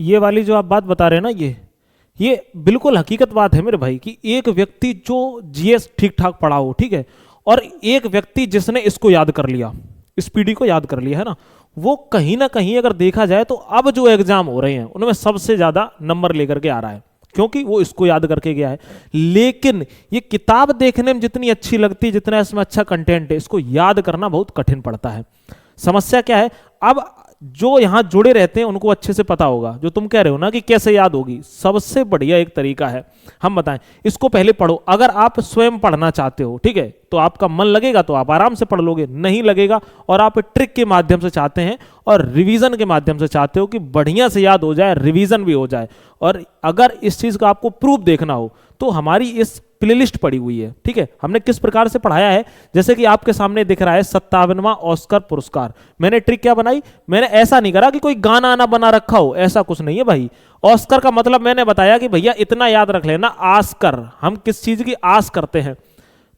ये वाली जो आप बात बता रहे हैं ना, ये बिल्कुल हकीकत बात है मेरे भाई, कि एक व्यक्ति जो जीएस ठीक ठाक पढ़ा हो, ठीक है, और एक व्यक्ति जिसने इसको याद कर लिया, स्पीडी को याद कर लिया है ना, वो कहीं ना कहीं अगर देखा जाए तो अब जो एग्जाम हो रहे हैं उनमें सबसे ज्यादा नंबर लेकर के आ रहा है, क्योंकि वो इसको याद करके गया है। लेकिन ये किताब देखने में जितनी अच्छी लगती है, जितना इसमें अच्छा कंटेंट है, इसको याद करना बहुत कठिन पड़ता है। समस्या क्या है, अब जो यहां जुड़े रहते हैं उनको अच्छे से पता होगा, जो तुम कह रहे हो ना कि कैसे याद होगी, सबसे बढ़िया एक तरीका है, हम बताएं, इसको पहले पढ़ो। अगर आप स्वयं पढ़ना चाहते हो, ठीक है, तो आपका मन लगेगा तो आप आराम से पढ़ लोगे, नहीं लगेगा और आप ट्रिक के माध्यम से चाहते हैं और रिवीजन के माध्यम से चाहते हो कि बढ़िया से याद हो जाए, रिवीजन भी हो जाए, और अगर इस चीज का आपको प्रूफ देखना हो तो हमारी इस प्लेलिस्ट पड़ी हुई है, ठीक है। हमने किस प्रकार से पढ़ाया है, जैसे कि आपके सामने दिख रहा है 57वां ऑस्कर पुरस्कार। मैंने ट्रिक क्या बनाई, मैंने ऐसा नहीं करा कि कोई गाना आना बना रखा हो, ऐसा कुछ नहीं है भाई। ऑस्कर का मतलब मैंने बताया कि भैया इतना याद रख लेना, आस्कर, हम किस चीज की आस करते हैं।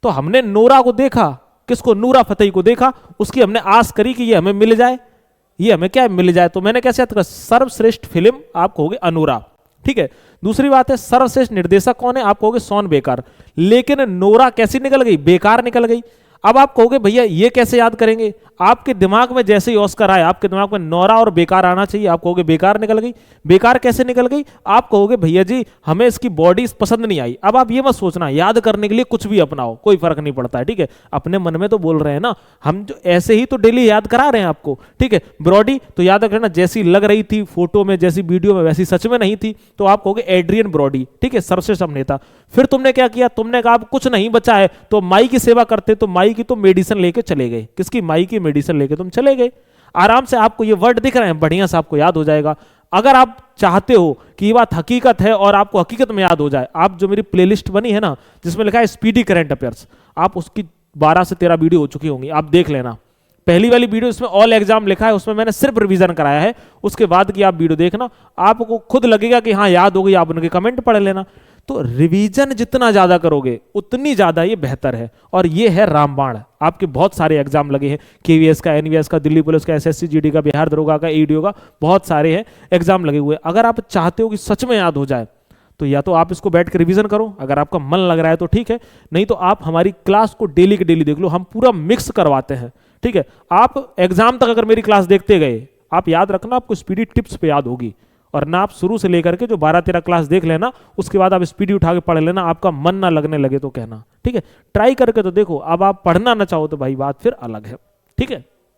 तो हमने नोरा को देखा, किसको, नूरा फतेही को देखा, उसकी हमने आस करी कि ये हमें मिल जाए, ये हमें क्या मिल जाए। तो मैंने कैसे याद करा, सर्वश्रेष्ठ फिल्म आप कहोगे अनूरा, ठीक है। दूसरी बात है सर्वश्रेष्ठ निर्देशक कौन है, आप कहोगे सोन बेकार, लेकिन नोरा कैसी निकल गई, बेकार निकल गई। अब आप कहोगे भैया ये कैसे याद करेंगे, आपके दिमाग में जैसे ही ऑस्कर आए आपके दिमाग में नोरा और बेकार आना चाहिए, आप कहोगे बेकार निकल गई। बेकार कैसे निकल गई, आप कहोगे भैया जी हमें इसकी बॉडी पसंद नहीं आई। अब आप ये मत सोचना याद करने के लिए कुछ भी अपनाओ, कोई फर्क नहीं पड़ता है, ठीक है। अपने मन में तो बोल रहे हैं ना, हम जो ऐसे ही तो डेली याद करा रहे हैं आपको, ठीक है। ब्रॉडी तो याद रखना, जैसी लग रही थी फोटो में, जैसी वीडियो में, वैसी सच में नहीं थी, तो आप कहोगे एड्रियन ब्रॉडी, ठीक है, सर्वश्रेष्ठ अभिनेता। फिर तुमने क्या किया, तुमने कहा कुछ नहीं बचा है तो माई की सेवा करते, तो माई की तो मेडिसिन लेके चले गए, किसकी, माई की मेडिसिन लेके तुम चले गए। आराम से आपको ये वर्ड दिख रहे हैं, बढ़िया से आपको याद हो जाएगा। अगर आप चाहते हो कि ये बात हकीकत है और आपको हकीकत में याद हो जाए, आप जो मेरी प्लेलिस्ट बनी है ना जिसमें लिखा है स्पीडी करंट अफेयर्स, आप उसकी 12 से 13 वीडियो हो चुकी होंगी, आप देख लेना। पहली वाली वीडियो इसमें ऑल एग्जाम लिखा है, उसमें मैंने सिर्फ रिवीजन कराया है, उसके बाद की आप वीडियो देखना, आपको खुद लगेगा कि हाँ याद हो गई, आप उनके कमेंट पढ़ लेना। तो रिवीजन जितना ज्यादा करोगे उतनी ज्यादा ये बेहतर है। और ये है रामबाण, आपके बहुत सारे एग्जाम लगे हैं, केवीएस का, एनवीएस का, दिल्ली पुलिस का, एसएससी जीडी का, बिहार दरोगा का, ईडीओ का, बहुत सारे हैं एग्जाम लगे हुए। अगर आप चाहते हो कि सच में याद हो जाए तो या तो आप इसको बैठ कर रिवीजन करो, अगर आपका मन लग रहा है तो ठीक है, नहीं तो आप हमारी क्लास को डेली के डेली देख लो, हम पूरा मिक्स करवाते हैं, ठीक है। आप एग्जाम तक अगर मेरी क्लास देखते गए, आप याद रखना आपको स्पीडी टिप्स पे याद होगी, और ना आप शुरू से लेकर के जो 12-13 क्लास देख लेना, उसके बाद आप स्पीडी उठा के पढ़ लेना, आपका मन ना लगने लगे तो कहना, ठीक है। ट्राई करके तो देखो, अब आप पढ़ना ना चाहो तो भाई बात फिर अलग है, ठीक है।